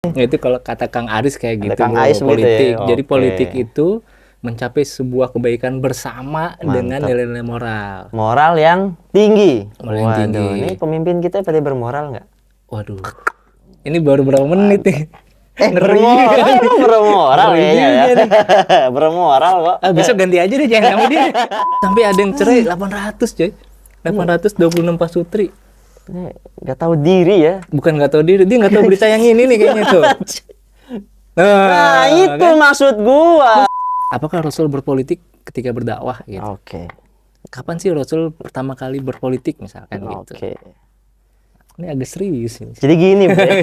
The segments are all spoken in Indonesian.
Nah, itu kalau kata Kang Aris kayak Ada gitu Kang bro, Ais begitu politik. ya. Jadi Oke. politik itu mencapai sebuah kebaikan bersama dengan Mantap. nilai-nilai moral. Moral yang tinggi. Moral yang tinggi. Waduh, ini pemimpin kita pada bermoral nggak? Waduh, ini baru berapa menit nih? Ngeri Bermoral, kan? bermoral Ngeri kayaknya ya. juga nih. Bermoral kok. Ah, besok ganti aja deh, jangan sama dia. Sampai ada yang cerai 800 coy. 826 pasutri. Ini nggak tahu diri ya. Bukan nggak tahu diri, dia nggak tahu berita yang ini nih kayaknya tuh. Nah, itu kan? maksud gua. Apakah Rasul berpolitik ketika berdakwah gitu? Oke. Kapan sih Rasul pertama kali berpolitik misalkan gitu? Oke. Ini agak serius ini. Jadi gini, Bre.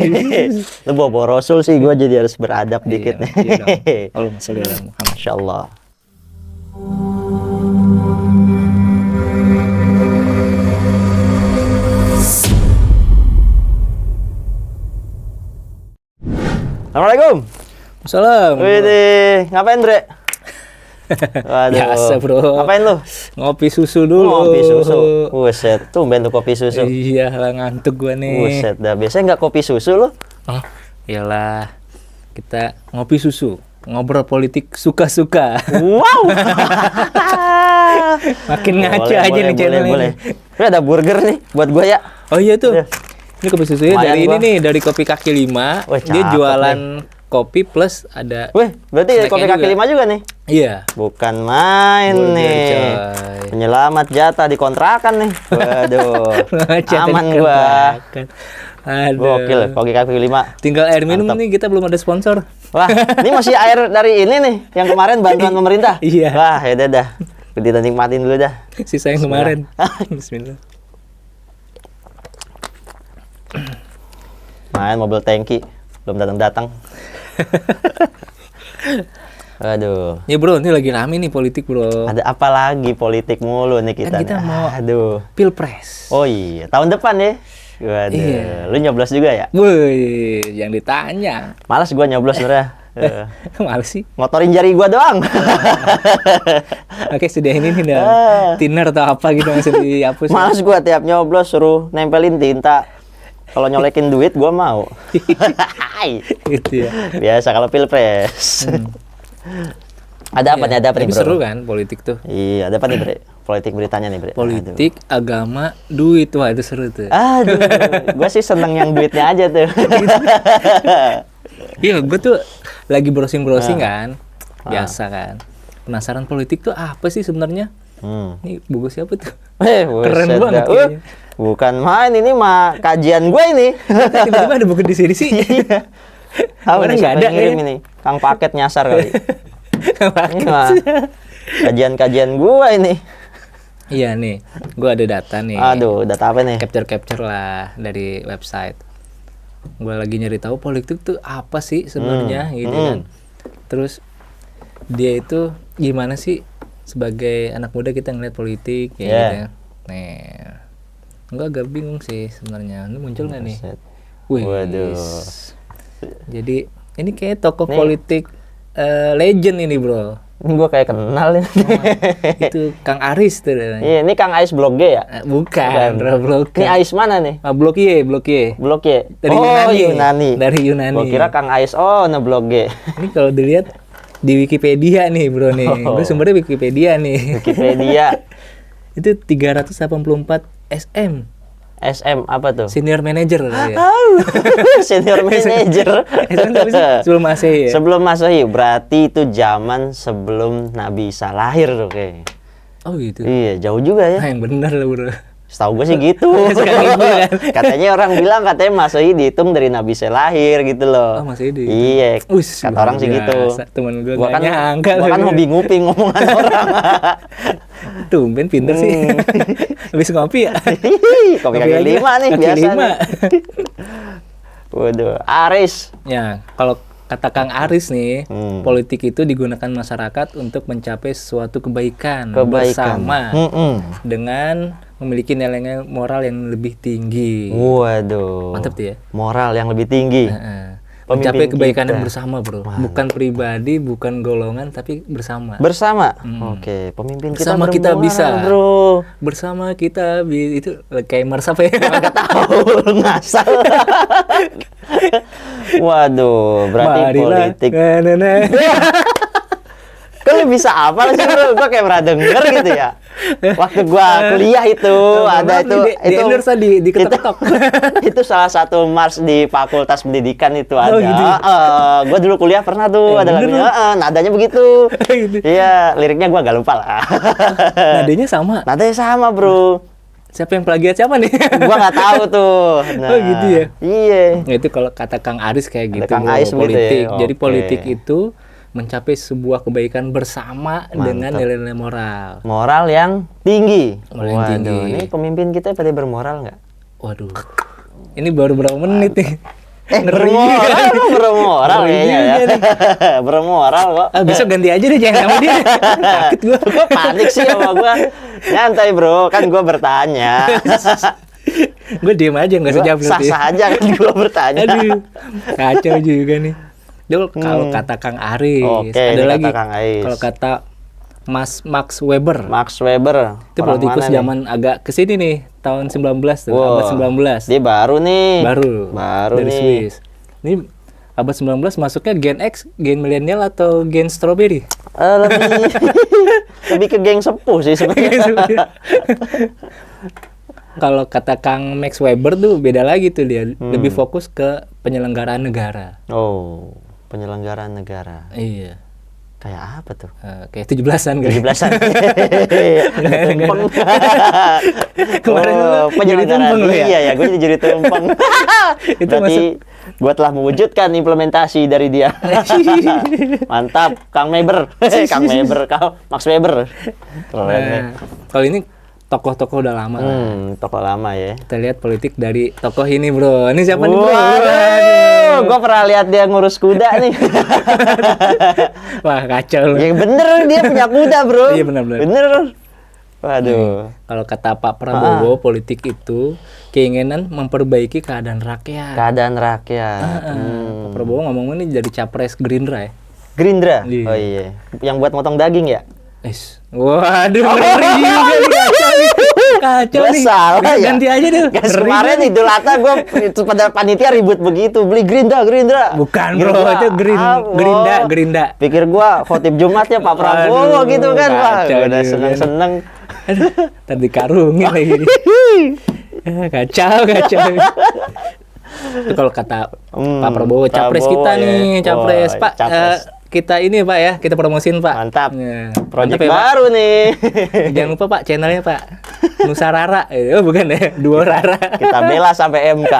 Lu bawa Rasul sih, gua jadi harus beradab dikit nih. Iya dong. Allahumma sholli ala Muhammad. Masya Allah. Assalamualaikum. Salam. Widih, ngapain, Bre? Waduh. Biasa, bro. Ngapain lu? Ngopi susu dulu. Ngopi susu. Buset, tumben tuh kopi susu. Iya lah, ngantuk gua nih. Buset, dah biasanya nggak kopi susu lu? Oh, iyalah. Kita ngopi susu, ngobrol politik suka-suka. Wow. Makin ngaco Boleh, aja boleh, nih channel boleh. ini. Ini ada burger nih buat gua ya. Oh iya tuh. Iya. Ini kopi susunya Lumayan dari gua. ini nih, dari kopi kaki lima. Wah, Dia cakep jualan kopi plus ada. Wih, berarti snacknya kopi kaki juga. lima juga nih. Iya. Bukan main Burger, nih. coy. Penyelamat jatah di kontrakan nih. Waduh. Ngajak Aman tadi gua. kontrakan. Aduh. Gokil, kopi kaki lima. Tinggal air minum Mantap. nih, kita belum ada sponsor. Wah, ini masih air dari ini nih, yang kemarin bantuan pemerintah. Iya. Wah, ya udah dah. Kita nikmatin dulu dah. Sisa yang kemarin. Bismillah. Main mobil tangki, belum datang-datang. Aduh. Ya bro, ini lagi rame nih politik bro. Ada apa lagi politik mulu nih kita. Kan kita nih. mau- Aduh. Pilpres. Oh iya, tahun depan ya. Waduh. Iya. Lu nyoblos juga ya? Wih, yang ditanya. Malas gua nyoblos sebenarnya. Males sih. Ngotorin jari gua doang. Oke, sediain ini dah. Thinner atau apa gitu masih dihapus. Males gua tiap nyoblos suruh nempelin tinta. Kalau nyolekin duit gua mau. Hai. Gitu ya. Biasa kalau pilpres. Ada apa nih? Ada apa nih, Tapi Bro? seru kan politik tuh. Iya, ada apa nih, Bre? Politik beritanya nih, Bre. Politik, agama, duit. Wah, itu seru tuh. Aduh, gua sih seneng yang duitnya aja tuh. Iya, gue tuh lagi browsing-browsing kan. Biasa kan. Penasaran politik tuh apa sih sebenarnya? Ini buku siapa tuh? Keren buset banget dah. kayaknya. Bukan main, ini mah kajian gue ini. Tiba-tiba ada buku di sini sih. Tahu Kemarin nih, nggak siapa ada yang ngirim kayaknya. ini? Kang Paket nyasar kali. Ini Paket. mah kajian-kajian gue ini. Iya nih, gue ada data nih. Aduh, data apa nih? Capture lah dari website. Gue lagi nyari tahu politik tuh apa sih sebenarnya gitu kan. Terus dia itu gimana sih sebagai anak muda kita ngeliat politik kayak Yeah. gitu ya. Nah, gue agak bingung sih sebenarnya. Ini muncul nggak nih? Buset. Wih. Waduh. Jadi ini kayak tokoh Nih. politik legend ini bro. Ini gue kayak kenal ini. Itu Kang Aris tuh. namanya. Iya, ini Kang Ais Blok G ya? Bukan, bro, Blok. Ini Ais mana nih? Blok Y, Blok Y. Blok Y. Dari oh, Yunani. Yunani. Dari Yunani. Gua kira Kang Ais. Oh, nah Blok G. Ini kalau dilihat di Wikipedia nih, bro nih. Oh. Gue sumbernya Wikipedia nih. Wikipedia. Itu 384 SM. SM apa tuh? Senior Manager kali ya. Senior manager. SM itu apa sih? Sebelum Masehi ya? Sebelum Masehi, berarti itu zaman sebelum Nabi Isa lahir tuh kayaknya. Oh gitu. Iya, jauh juga Nah, ya. yang benar lah, bro. Setahu gue sih gitu. Sekarang gitu kan. Katanya orang bilang katanya Masehi dihitung dari Nabi Isa lahir gitu loh. Oh, Masehi dihitung. Iya. Wis, Kata orang sih luar gitu. biasa. Temen gue Gua nggak nyangka gua kan loh. hobi nguping ngomongan orang. Tumben pinter sih. Habis ngopi ya. Kopi kaki lagi lima nih kaki biasa. lima. nih. Waduh, Aris. Ya, kalau kata Kang Aris nih, politik itu digunakan masyarakat untuk mencapai suatu kebaikan. Bersama dengan memiliki nilai moral yang lebih tinggi. Waduh. Mantap tuh ya. Moral yang lebih tinggi. Heeh. mencapai kebaikan yang kita. bersama, bro. Mantap. Bukan pribadi, bukan golongan, tapi bersama. Bersama. Oke, pemimpin kita Bersama kita bermuara, bisa. bro. Bersama kita itu kayak Mars apa ya? Nggak tahu, ngasal. Waduh, berarti Marilah. politik. Nah. Kok lu bisa apa sih, bro? Gua kayak pernah denger gitu ya. Waktu gua kuliah itu ada itu di endorse di ketok-ketok. Itu salah satu mars di Fakultas Pendidikan itu ada. gitu ya? Gua dulu kuliah pernah tuh ada bener lagunya. Nadanya begitu. Gitu. Iya, liriknya gua agak lupa lah. Nadanya sama. Nadanya sama, bro. Siapa yang plagiat siapa nih? Gua nggak tahu tuh. Nah, Oh, gitu ya? Iya. Nah, itu kalau kata Kang Aris kayak gitu. Kang bro, Ais begitu politik. ya? Jadi Oke. politik itu mencapai sebuah kebaikan bersama dengan Mantap. nilai-nilai moral. Moral yang tinggi. Moral yang tinggi. Ini pemimpin kita pada bermoral nggak? Waduh. Ini baru berapa menit nih? Bermoral, bermoral Ngeri kayaknya ya. juga nih. Bermoral kok. Besok ganti aja deh, jangan sama dia. Sakit gua. Gua panik sih sama gua. Nyantai, bro, kan gua bertanya. Gue diem aja nggak usah jawab. Sah-sah aja kan gua bertanya. Aduh, kacau juga nih. Dia kalau kata Kang Aris, Oke, ada ini lagi. kata Kang Ais. Kalau kata Mas Max Weber, Max Weber. itu orang politikus mana nih? zaman agak kesini nih, tahun 19 tuh, Wow, abad 19. Dia baru nih. Baru nih. dari Swiss. Ini abad 19 masuknya Gen X, Gen milenial atau Gen strawberry? Lebih lebih ke geng sepuh sih sebenarnya. Kalau kata Kang Max Weber tuh beda lagi tuh dia, lebih fokus ke penyelenggaraan negara. Oh, penyelenggaraan negara. Iya. Kayak apa tuh? Kayak 17-an kali. 17-an. Tumpeng. Kemarin lu jadi penyelenggaraan. tumpeng lu ya? Iya ya, gue jadi tumpeng. Itu Berarti gue telah mewujudkan implementasi dari dia. Mantap, Kang Weber. Kang Weber, Max Weber. Keren ya. Nah, kalau ini tokoh-tokoh udah lama lah. Tokoh lama ya. Kita lihat politik dari tokoh ini, bro. Ini siapa nih, bro? Waduh, gue pernah lihat dia ngurus kuda nih. Wah, kacau lu. Ya bener, dia punya kuda, bro. Iya, bener-bener. Bener. Waduh. Kalau kata Pak Prabowo, politik itu keinginan memperbaiki keadaan rakyat. Keadaan rakyat. Pak Prabowo ngomong ini jadi capres Gerindra ya. Gerindra? Iya. Oh iya. Yang buat motong daging ya? Waduh, ngeri juga nih, kacau nih. Kacau Gua nih. salah ya? Ganti aja deh. Guys, Ngeri kemarin banget. Idul Adha gue itu pada panitia ribut begitu, beli Gerindra. Bukan, bro, itu Gerinda. Pikir gua khotib Jumatnya Pak Prabowo Aduh, gitu kan, wah, kacau gua udah juga. seneng-seneng. Aduh, tadi karungin lagi. Kacau. Itu kalau kata Pak Prabowo, capres Prabowo kita ya. nih, capres. Wah, Pak, capres. kita ini Pak ya, kita promosin Pak. Mantap. Ya. Project Mantap ya, Pak. baru nih. Jangan lupa Pak, channelnya Pak. Nusa Rara. Oh, bukan ya, Duo Rara. Kita bela sampai MK.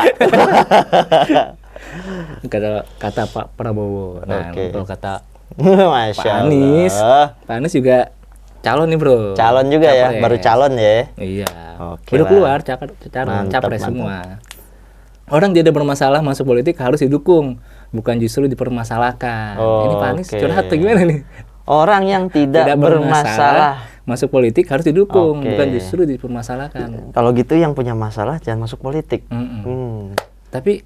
Kata Pak Prabowo. Nah, Oke. kalau kata Masya Pak Anies, Allah. Pak Anies juga calon nih, bro. Calon juga ya, Capres. baru calon ya. Iya. Oke Udah lah. keluar Mantap, capres mantap. semua. Orang tidak bermasalah masuk politik harus didukung, bukan justru dipermasalahkan. Ini Pak Anies Oke. curhat atau gimana nih? Orang yang tidak bermasalah. masuk politik harus didukung, Oke. bukan justru dipermasalahkan. Kalau gitu yang punya masalah jangan masuk politik. Mm-mm. Tapi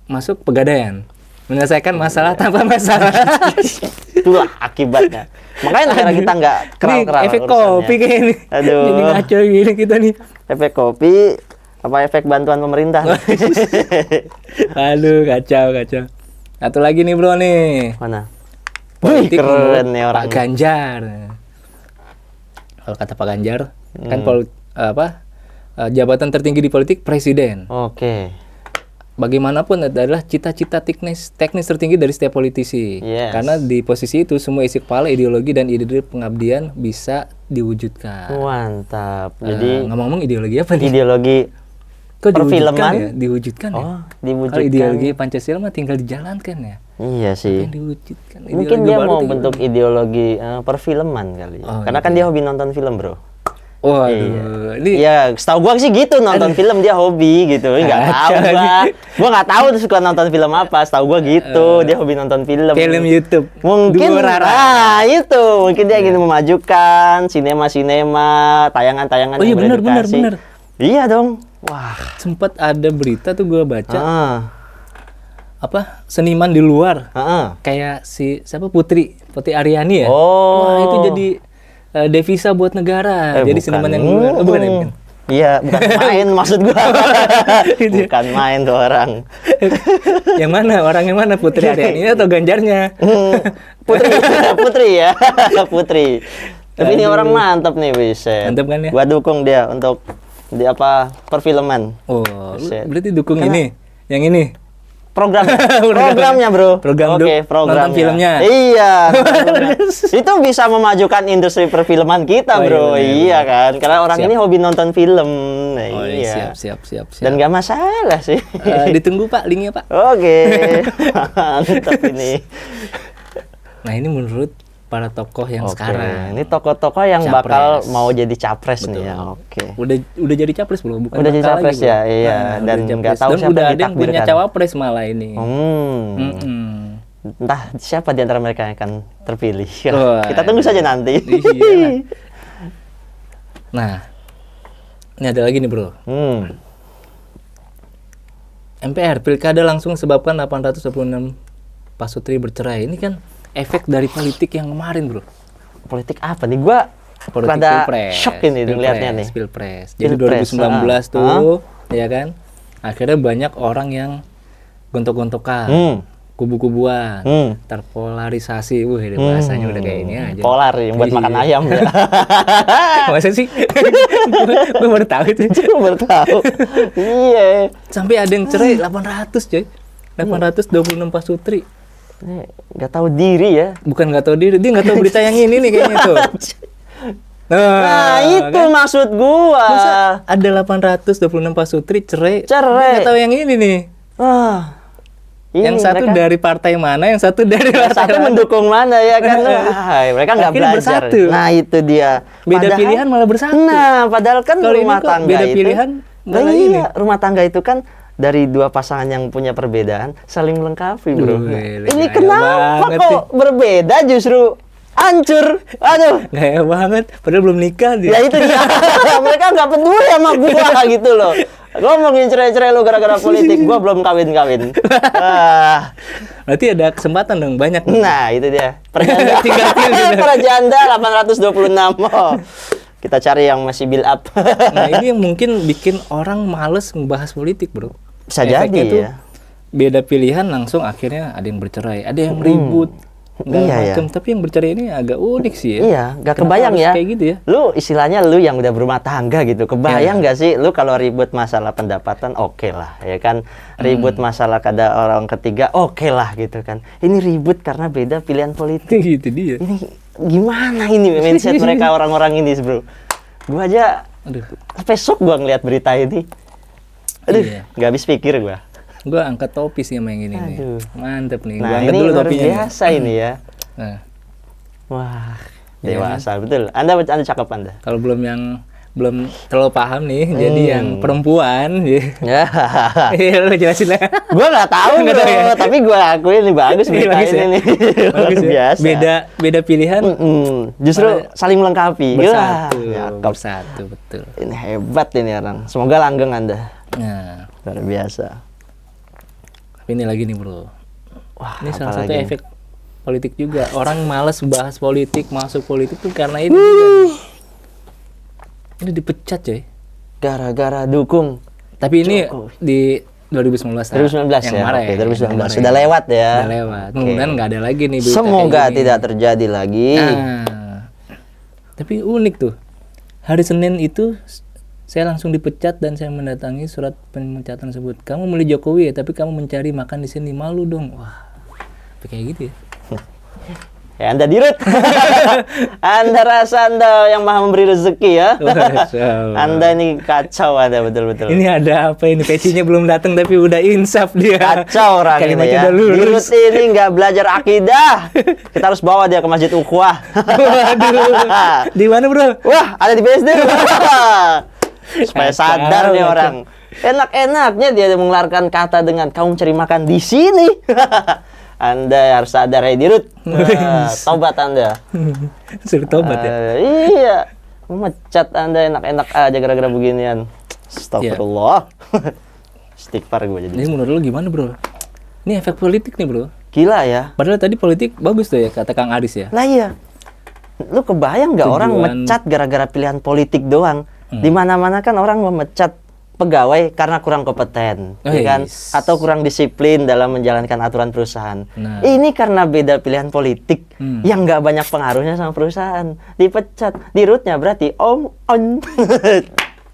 masuk pegadaian, menyelesaikan masalah tanpa masalah. Itulah akibatnya. Makanya negara kita nggak Nih, keral-keral efek urusannya. kopi kayak ini. Aduh. Jadi ngaco gini kita nih. Efek kopi apa efek bantuan pemerintah? Aduh, kacau. Satu lagi nih, bro nih. Mana? Wih, Politik keren menurut nih Pak orang. Ganjar. Kalau kata Pak Ganjar, kan jabatan tertinggi di politik presiden. Oke. Bagaimanapun adalah cita-cita teknis tertinggi dari setiap politisi. Yes. Karena di posisi itu semua isi kepala, ideologi dan ide pengabdian bisa diwujudkan. Mantap. Jadi Jadi ngomong-ngomong ideologi apa nih? ideologi Kok diwujudkan perfilman? ya? Diwujudkan ya? oh Kalau diwujudkan. ideologi Pancasila mah tinggal dijalankan ya. Iya sih. Yang diwujudkan. Mungkin Ideologi dia baru mau tinggal- bentuk ideologi perfilman kali. Oh, Karena kan dia hobi nonton film, bro. Waduh, ini Iya, setahu gua sih gitu, nonton film dia hobi gitu. Nggak tahu gua. Gua nggak tahu tuh suka nonton film apa. Setahu gua gitu, dia hobi nonton film. film YouTube. Mungkin Duo Rara. itu mungkin dia ingin memajukan sinema tayangan-tayangan Oh iya, yang benar. Iya dong. Wah. Sempat ada berita tuh gue baca, Ah. seniman di luar. Heeh. Kayak siapa Putri Aryani ya. Oh. Wah, itu jadi devisa buat negara. Jadi Bukan. seniman yang di luar. Oh, bukan ya? Bukan. Iya, bukan main maksud gua. Bukan main tuh orang. Yang mana? Orang yang mana? Putri Aryani atau Ganjarnya? Putri ya. Putri. Tapi ini orang mantap nih, bisa. Mantap kan ya? Gua dukung dia untuk di perfilman. Oh, Buset. berarti dukung ini. Yang ini. Programnya bro. Program programnya. nonton filmnya. Iya. Itu bisa memajukan industri perfilman kita bro. Iya kan, karena orang ini hobi nonton film. Nah, iya. Siap. Dan nggak masalah sih. Ditunggu Pak linknya Pak. Oke. Mantap ini. Nah ini menurut para tokoh yang sekarang. Ini tokoh-tokoh yang Capres. bakal mau jadi capres. Betul. Nih ya. Oke. Udah jadi capres belum? Bukan udah jadi capres lagi, ya, iya. Dan nggak tahu siapa udah yang ada yang punya ditakdirkan. cawapres malah ini. Entah siapa di antara mereka yang akan terpilih. Wah, kita tunggu saja nanti. Iya. Nah, ini ada lagi nih bro. MPR pilkada langsung sebabkan 826 pasutri bercerai. Ini kan efek dari politik yang kemarin bro. Politik apa nih? Gua Politik pada pilpres, shock ini lihatnya nih. Pilpres. Jadi Pilpres, 2019 tuh, ya kan? Akhirnya banyak orang yang gontok-gontokan, kubu-kubuan, terpolarisasi. Ini bahasanya udah kayak ini aja. Polar yang buat makan ayam ya. Masa sih? Gue baru tahu itu. Baru tahu. Iya. Sampai ada yang cerai 800 coy. 826 pasutri. Nggak tahu diri ya. Bukan nggak tahu diri, dia nggak tahu berita yang ini nih kayaknya tuh. Nah, itu kan? Maksud gua. Masa ada 826 pasutri cerai. Dia nggak tahu yang ini nih. Ini yang satu mereka, dari partai mana, yang satu dari yang partai satu mana. mendukung mana ya kan? Mereka nggak Akhirnya belajar. bersatu. Nah itu dia. Beda pilihan malah bersatu. Nah, padahal kan Kalau rumah ini kok tangga beda itu. pilihan malah Iya, ini. rumah tangga itu kan dari dua pasangan yang punya perbedaan saling melengkapi, bro. Ini kenapa kok berbeda justru hancur? Aduh. Gaya banget, padahal belum nikah dia. Ya itu dia. Mereka nggak peduli sama gua gitu loh. Ngomongin cerai-cerai lu gara-gara politik, gua belum kawin-kawin. Berarti ada kesempatan dong banyak. Nah, itu dia. Perjanda. Perjanda 826. Oh. Kita cari yang masih build up. Nah, ini yang mungkin bikin orang males ngebahas politik, bro. Bisa Efeknya jadi tuh, ya. Beda pilihan langsung akhirnya ada yang bercerai, ada yang ribut. Macam, tapi yang bercerai ini agak unik sih ya. Iya, nggak kebayang ya. Kayak gitu ya. Lu istilahnya lu yang udah berumah tangga gitu, kebayang nggak sih lu kalau ribut masalah pendapatan oke lah, ya kan? Ribut masalah ada orang ketiga oke lah gitu kan. Ini ribut karena beda pilihan politik. Gitu dia. Ini gimana ini mindset mereka orang-orang ini, bro? Gua aja sampai shock gua ngeliat berita ini. Aduh, nggak habis pikir gua. Gua angkat topi sih sama yang ini nih. Mantep nih. Nah, gua angkat ini dulu luar topinya. biasa ini ya. Nah. Wah, dewasa betul. Anda cakep Anda. Kalau belum terlalu paham nih, jadi yang perempuan, ya. Iya, lu jelasin lah. Gua nggak tahu bro, ya. Tapi gua akuin ini bagus berita bagus ini ya? nih. Bagus ya? Biasa. Beda pilihan. Justru saling melengkapi. Bersatu, betul. Ini hebat ini orang. Semoga langgeng Anda. Nah, luar biasa. Tapi ini lagi nih bro. Wah, ini salah satu lagi? efek politik juga. Orang malas bahas politik, masuk politik tuh karena itu juga. Ini dipecat coy. Gara-gara dukung. Tapi ini Jokowi. di 2019 2019 yang ya. kemarin. Oke, 2019 Yang sudah lewat ya. Sudah lewat. Kemudian nggak ada lagi nih berita Semoga kayak gini. tidak terjadi lagi. Nah, tapi unik tuh. Hari Senin itu saya langsung dipecat dan saya mendatangi surat pemecatan tersebut. Kamu milih Jokowi ya, tapi kamu mencari makan di sini, malu dong. Wah, kayak gitu ya. Ya Anda dirut. Anda rasa Anda yang maha memberi rezeki ya. Anda ini kacau Anda betul-betul. Ini ada apa ini? Pecinya belum datang tapi udah insaf dia. Kacau orang ini Kalimatnya ya. udah lurus. Dirut ini nggak belajar akidah. Kita harus bawa dia ke Masjid Ukhuwah. Waduh. Di mana bro? Wah, ada di BSD. Supaya sadar nih orang. Enak-enaknya dia mengeluarkan kata dengan kamu cari makan di sini. Anda harus sadar ya Dirut. Tobat Anda. Suruh tobat ya. Iya. Memecat Anda enak-enak aja gara-gara beginian. Astagfirullah. Istighfar gue jadi. Ini menurut lu gimana bro? Ini efek politik nih bro. Gila ya. Padahal tadi politik bagus tuh ya kata Kang Aris ya. Lah iya. Lu kebayang nggak orang Tujuan- mecat gara-gara pilihan politik doang? Di mana-mana kan orang memecat pegawai karena kurang kompeten, ya kan? Wis. Atau kurang disiplin dalam menjalankan aturan perusahaan. Nah. Ini karena beda pilihan politik yang nggak banyak pengaruhnya sama perusahaan. Dipecat, di rootnya berarti on.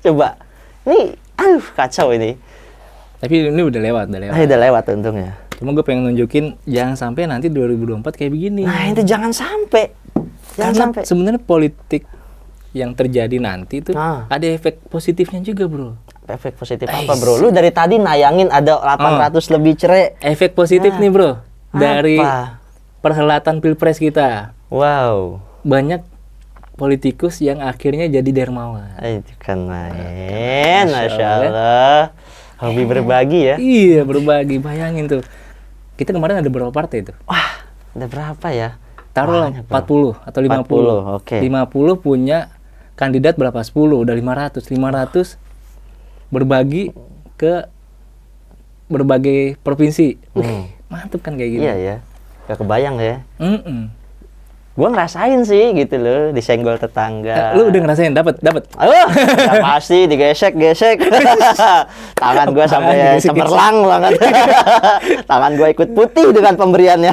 Coba. Ini, kacau ini. Tapi ini udah lewat. Udah lewat untungnya. Cuma gue pengen nunjukin jangan sampai nanti 2024 kayak begini. Nah, itu jangan sampai. Karena sebenarnya politik yang terjadi nanti tuh Ah. ada efek positifnya juga bro. Efek positif apa, bro? Lu dari tadi nayangin ada 800 lebih cerai. Efek positif nih bro dari Apa? perhelatan pilpres kita. Wow. Banyak politikus yang akhirnya jadi dermawan. Itu kan main, Masya Allah. Hobi berbagi ya. Iya berbagi, bayangin tuh. Kita kemarin ada berapa partai tuh? Wah, ada berapa ya? Taruhlah Banyak, 40 atau 50. 40, oke. 50 punya kandidat berapa? 10, udah 500. 500 berbagi ke berbagai provinsi. Mantep kan kayak gitu. Iya ya. Gak kebayang ya. Mm-mm. Gua ngerasain sih gitu loh, disenggol tetangga. Lu udah ngerasain dapat? Ya pasti digesek. Tangan gua sampai Gesek-gesek. cemerlang banget. Tangan gua ikut putih dengan pemberiannya.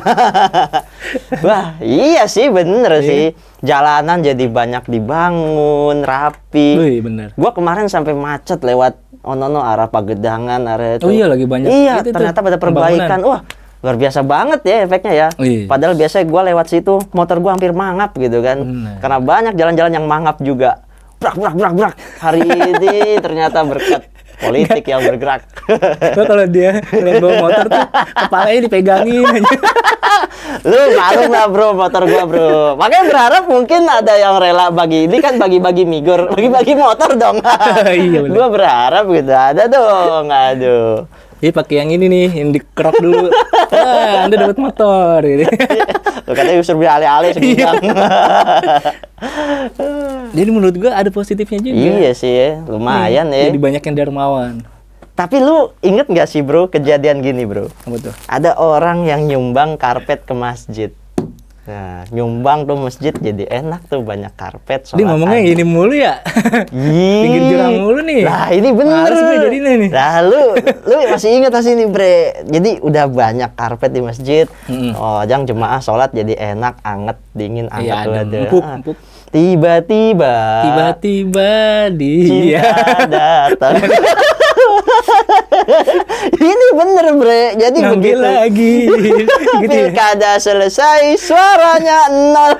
Wah, iya sih bener sih. Jalanan jadi banyak dibangun, rapi. Wih, bener. Gua kemarin sampai macet lewat arah Pagedangan, arah itu. Oh iya, lagi banyak. Iya, Itu tuh, ternyata pada perbaikan. Wah, luar biasa banget ya efeknya ya. Iya. Padahal biasanya gua lewat situ, motor gua hampir mangap gitu kan. Bener. Karena banyak jalan-jalan yang mangap juga. Brak. Hari ini ternyata berkat politik yang bergerak. Gua kalau dia lihat bawa motor tuh kepalanya dipegangin aja. Lu malu lah bro motor gua bro. Makanya berharap mungkin ada yang rela bagi ini kan bagi-bagi migor, bagi-bagi motor dong. Iya, bener. Gua berharap gitu ada dong. Aduh. Iya pakai yang ini nih, yang dikerok dulu. Wah, Anda dapat motor gitu. Lu katanya user beli ale-ale segudang. Jadi menurut gua ada positifnya juga. Iya sih, lumayan ya. Jadi banyak yang dermawan. Tapi lu inget nggak sih bro kejadian gini bro? Apa tuh? Ada orang yang nyumbang karpet ke masjid. Nah, nyumbang tuh masjid jadi enak tuh banyak karpet. Dia ngomongnya sholat gini mulu ya. Ih. Pinggir jurang mulu nih. Nah ini bener. Males gue jadinya nih. Nah lu masih inget pasti nih bre. Jadi udah banyak karpet di masjid. Oh jang jemaah sholat jadi enak, anget, dingin, Iya, anget. adem, Waduh. empuk. Tiba-tiba Dia cinta datang. Ini bener bre. Jadi ngambil begitu. lagi. Gitu ya. Pilkada selesai, suaranya nol.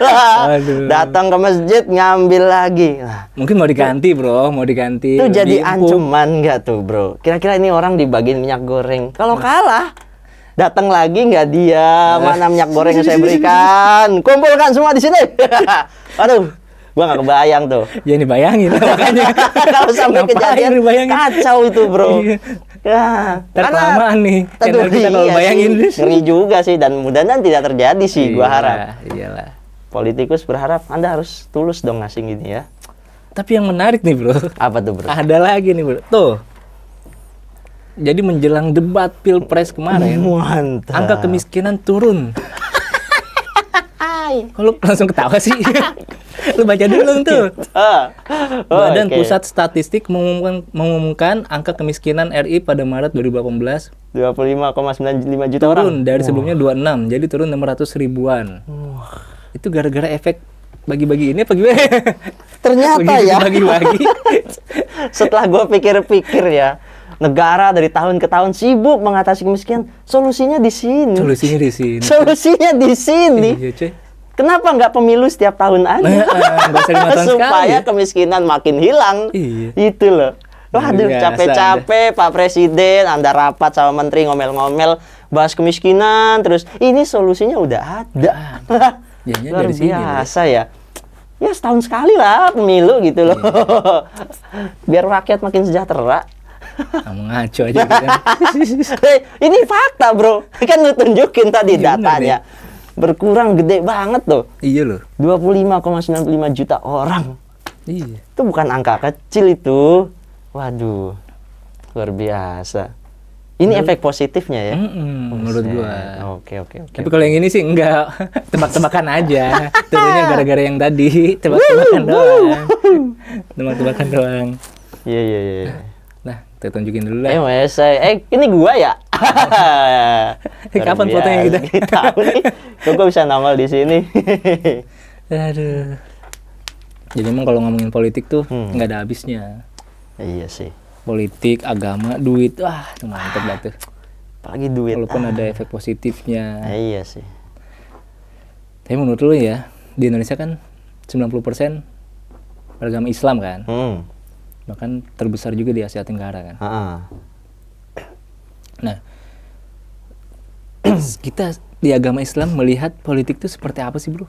Aduh. Datang ke masjid ngambil lagi. Nah, Mungkin mau diganti bro, mau diganti. itu jadi Diempuk. ancaman nggak tuh bro? Kira-kira ini orang dibagiin minyak goreng. Kalau kalah, datang lagi nggak dia? Mana minyak goreng yang saya berikan? Kumpulkan semua di sini. Aduh, gua nggak kebayang tuh. Ya nih bayangin makanya. Kalau sampai Ngapain kejadian dibayangin? kacau itu bro. Iya. Ya, Ntar kelamaan nih. Aduh, Channel kita kalau iya bayangin. sih. Ngeri juga sih dan mudah-mudahan tidak terjadi sih gua harap. Iyalah. Politikus berharap Anda harus tulus dong ngasih gini ya. Tapi yang menarik nih bro, Apa tuh bro? ada lagi nih bro. Tuh. Jadi menjelang debat pilpres kemarin, Mantap. angka kemiskinan turun. Kalau langsung ketawa sih. Lu baca dulu tuh. Badan Oke. Pusat Statistik mengumumkan angka kemiskinan RI pada Maret 2018 25,95 juta orang. turun dari sebelumnya 26, jadi turun 600 ribuan. Itu gara-gara efek bagi-bagi ini apa gimana? Ternyata ya. Bagi-bagi. Setelah gue pikir-pikir ya, negara dari tahun ke tahun sibuk mengatasi kemiskinan. Solusinya di sini. Solusinya di sini. Solusinya di sini. Iya, cuy. Kenapa nggak pemilu setiap tahun aja? Nggak usah 5 tahun Supaya sekali. kemiskinan makin hilang. Iya. Itu loh. Waduh, Luar biasa capek-capek Pak Presiden, Anda rapat sama menteri ngomel-ngomel bahas kemiskinan, terus ini solusinya udah ada. Jadinya Luar dari sini. biasa ya. Ya setahun sekali lah pemilu gitu loh. Biar rakyat makin sejahtera. Kamu ngaco aja gitu kan. Hei, ini fakta bro. Kan lu tunjukin tadi Iya, bener datanya. Berkurang gede banget tuh. Iya loh. 25,95 juta orang. Iya. Itu bukan angka kecil itu. Waduh. Luar biasa. Ini efek positifnya ya. Menurut gua. Oke. Tapi kalau yang ini sih enggak, tebak-tebakan aja. Tentunya gara-gara yang tadi, tebak-tebakan doang. Tebak-tebakan doang. Iya. Nah, kita tunjukin dulu lah. Ini gua ya. Kapan fotonya kita? Tahu nih. Kok gua bisa nongol di sini. Aduh. Jadi emang kalau ngomongin politik tuh nggak ada habisnya. Iya sih. Politik, agama, duit, wah itu mantep dah tuh. Apalagi duit. Walaupun ada efek positifnya. Iya sih. Tapi menurut lu ya, di Indonesia kan 90% beragama Islam kan? Bahkan terbesar juga di Asia Tenggara kan? Nah, kita di agama Islam melihat politik itu seperti apa sih bro?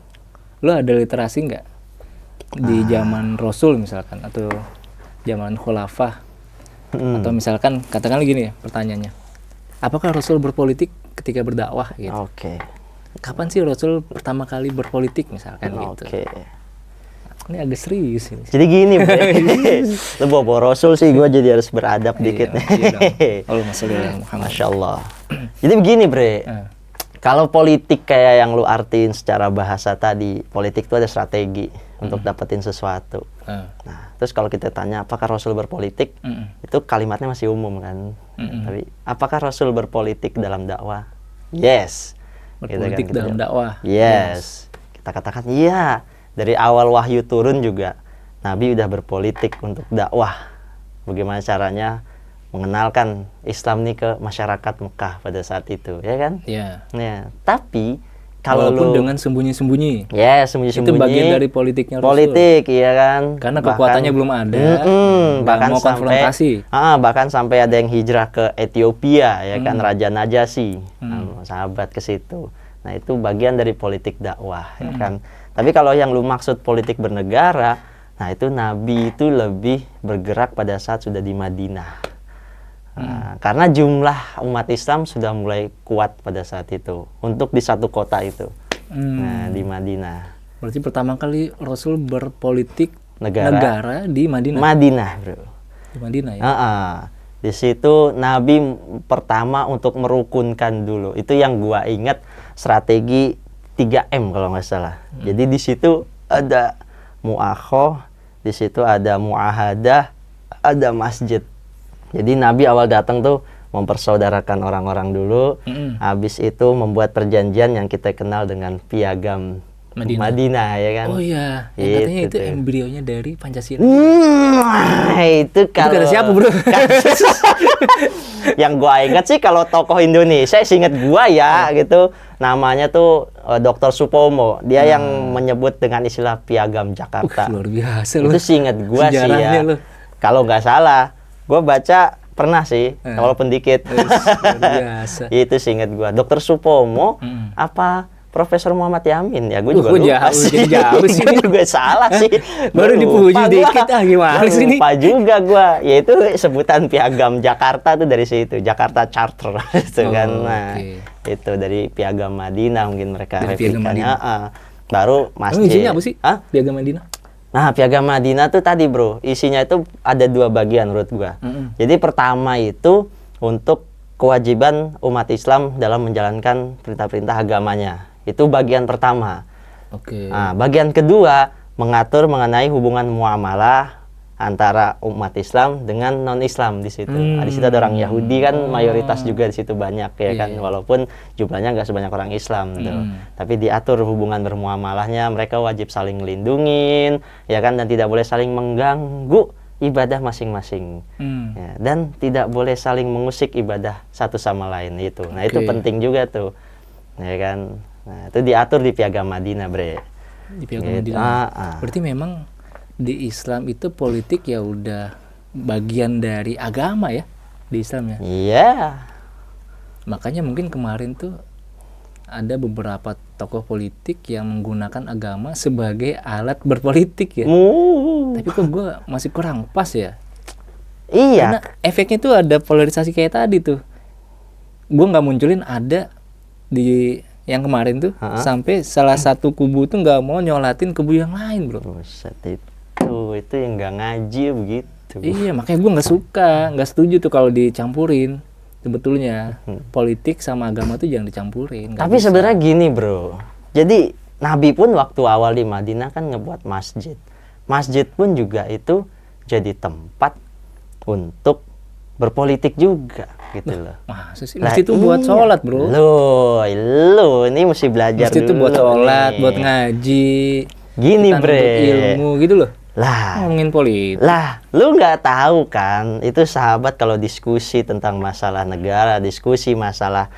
Lu ada literasi nggak? Di zaman Rasul misalkan, atau zaman Khulafah? Atau misalkan, katakanlah gini ya pertanyaannya. Apakah Rasul berpolitik ketika berdakwah gitu? Oke. Kapan sih Rasul pertama kali berpolitik misalkan gitu? Oke. Ini agak serius ini. Jadi gini, lu bawa Rasul sih, gue jadi harus beradab dikit nih. Masya Allah. Jadi begini, Bre. Kalau politik kayak yang lu artiin secara bahasa tadi, politik itu ada strategi untuk dapetin sesuatu. Nah, terus kalau kita tanya apakah Rasul berpolitik, itu kalimatnya masih umum kan. Tapi apakah Rasul berpolitik dalam dakwah? Yes. Berpolitik gitu kan, dalam dakwah? Yes. Kita katakan iya. Dari awal wahyu turun juga Nabi udah berpolitik untuk dakwah. Bagaimana caranya mengenalkan Islam ini ke masyarakat Mekah pada saat itu, ya kan? Iya. Ya, tapi kalau walaupun dengan sembunyi-sembunyi. Ya, sembunyi-sembunyi. Itu bagian dari politiknya Rasul. Politik, iya kan? Karena kekuatannya belum ada. Bahkan mau konfrontasi. Bahkan sampai ada yang hijrah ke Ethiopia, ya kan? Raja Najasyi, sahabat ke situ. Nah, itu bagian dari politik dakwah, ya kan? Tapi kalau yang lu maksud politik bernegara, nah itu Nabi itu lebih bergerak pada saat sudah di Madinah. Karena jumlah umat Islam sudah mulai kuat pada saat itu untuk di satu kota itu. Nah, di Madinah. Berarti pertama kali Rasul berpolitik negara di Madinah. Madinah, bro. Di Madinah ya. Di situ Nabi pertama untuk merukunkan dulu. Itu yang gua ingat, strategi 3M kalau nggak salah. Jadi di situ ada mu'akhoh, di situ ada mu'ahadah, ada masjid. Jadi Nabi awal datang tuh mempersaudarakan orang-orang dulu. Habis itu membuat perjanjian yang kita kenal dengan piagam Madinah, ya kan? Oh iya, yang katanya itu embrionya dari Pancasila. Itu kalau kata siapa, bro? Yang gua ingat sih kalau tokoh Indonesia, ingat gua ya gitu. Namanya tuh Dr. Supomo. Dia yang menyebut dengan istilah piagam Jakarta. Luar biasa loh. Itu sih ingat gua sih ya. Kalau nggak salah, gua baca pernah sih, walaupun dikit. Luar biasa. Itu sih ingat gua. Dr. Supomo apa Profesor Muhammad Yamin ya, gue juga lupa sih. Jauh sih. Gue juga salah sih. Baru dipuji dikit gimana sih ini? Lupa juga gue. Ya itu sebutan piagam Jakarta tuh dari situ, Jakarta Charter itu kan. Nah, itu dari piagam Madinah mungkin mereka replikanya. Baru masjid. Isinya apa sih? Piagam Madinah? Nah, piagam Madinah tuh tadi, bro. Isinya itu ada 2 bagian menurut gue. Jadi pertama itu untuk kewajiban umat Islam dalam menjalankan perintah-perintah agamanya. Itu bagian pertama. Nah, bagian kedua mengatur mengenai hubungan muamalah antara umat Islam dengan non-Islam di situ. Di situ ada orang Yahudi kan, mayoritas juga di situ banyak ya kan, walaupun jumlahnya nggak sebanyak orang Islam tuh. Tapi diatur hubungan bermuamalahnya, mereka wajib saling melindungin ya kan, dan tidak boleh saling mengganggu ibadah masing-masing. Ya, dan tidak boleh saling mengusik ibadah satu sama lain itu. Nah, itu penting juga tuh. Ya kan? Nah, itu diatur di piagam Madinah, Bre. Di piagam Madinah. Berarti memang di Islam itu politik ya udah bagian dari agama ya, di Islam ya. Iya. Makanya mungkin kemarin tuh ada beberapa tokoh politik yang menggunakan agama sebagai alat berpolitik ya. Tapi kok gue masih kurang pas ya. Iya. Karena efeknya tuh ada polarisasi kayak tadi tuh. Gue nggak munculin ada di yang kemarin tuh sampai salah satu kubu tuh nggak mau nyolatin kubu yang lain, bro. Buset, itu yang nggak ngaji begitu. Iya, makanya gue nggak suka, nggak setuju tuh kalau dicampurin. sebetulnya politik sama agama tuh jangan dicampurin. Nggak Tapi bisa. sebenarnya gini bro, jadi Nabi pun waktu awal di Madinah kan ngebuat masjid. Masjid pun juga itu jadi tempat untuk berpolitik juga gitu loh. Masa sih? Masjid itu buat iya. sholat bro. Lu ini mesti belajar Masjid itu dulu buat sholat, nih. buat ngaji. Gini kita bre, nuntut ilmu gitu loh. lah Ngomongin politik. lu nggak tahu kan, itu sahabat kalau diskusi tentang masalah negara, diskusi masalah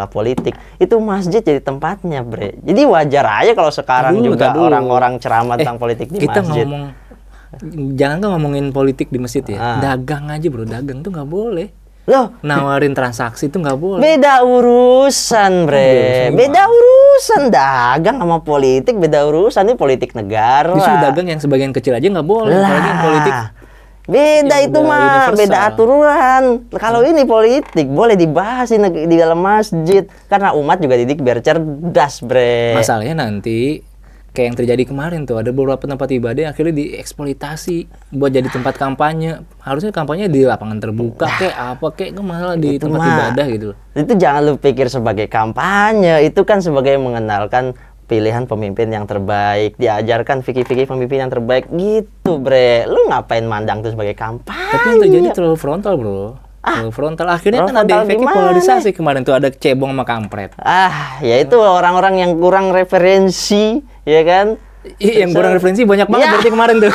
politik, itu masjid jadi tempatnya bre. Jadi wajar aja kalau sekarang Dulu, juga dulu. orang-orang ceramah tentang politik di Kita masjid. jangan kan ngomongin politik di masjid ya. Ah. Dagang aja bro, dagang tuh nggak boleh. Loh, Nawarin transaksi tuh nggak boleh. beda urusan bre, beda urusan dagang sama politik, beda urusan. Ini politik negara. Justru dagang yang sebagian kecil aja nggak boleh. Apalagi yang politik. Beda yang itu udah mah, universal. beda aturan. Kalau ini politik boleh dibahas di dalam masjid karena umat juga didik biar cerdas, bre. Masalahnya nanti kayak yang terjadi kemarin tuh, ada beberapa tempat ibadah yang akhirnya dieksploitasi buat jadi tempat kampanye. Harusnya kampanye di lapangan terbuka kayak apa kayak malah di Itu tempat mah. ibadah gitu loh. Itu jangan lu pikir sebagai kampanye, itu kan sebagai mengenalkan pilihan pemimpin yang terbaik, diajarkan fikih-fikih pemimpin yang terbaik gitu, bre. Lu ngapain mandang itu sebagai kampanye? Tapi yang terjadi terlalu frontal bro. Terlalu frontal. Akhirnya terlalu kan ada frontal efeknya gimana? polarisasi kemarin tuh, ada cebong sama kampret. Ya itu orang-orang yang kurang referensi, ya kan? Yang kurang referensi banyak banget Ya. berarti kemarin tuh.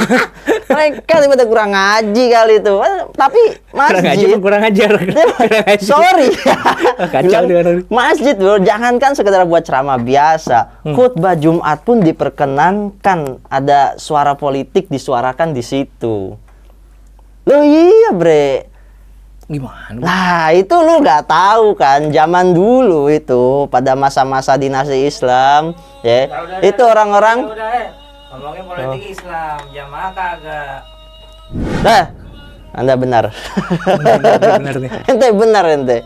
Mereka tiba-tiba kurang ngaji kali itu. Tapi Kurang aja masjid, kurang ajar. Kurang ajar. sorry. Kacau Bilang, dia orang. masjid bro, jangankan sekedar buat ceramah biasa. Khutbah Jumat pun diperkenankan ada suara politik disuarakan di situ. Loh iya bre. Gimana? Nah itu lu nggak tahu kan, zaman dulu itu pada masa-masa dinasti Islam, ya itu orang-orang. Ngomongin politik Islam, jamaah kagak. Nah, Anda benar. Benar nih. Ente benar ente.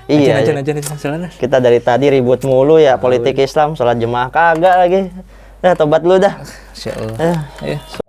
Iya. Aja salah. Kita dari tadi ribut mulu ya politik Islam, sholat jemaah kagak lagi. Tobat lu dah. Insyaallah. Eh, Ya.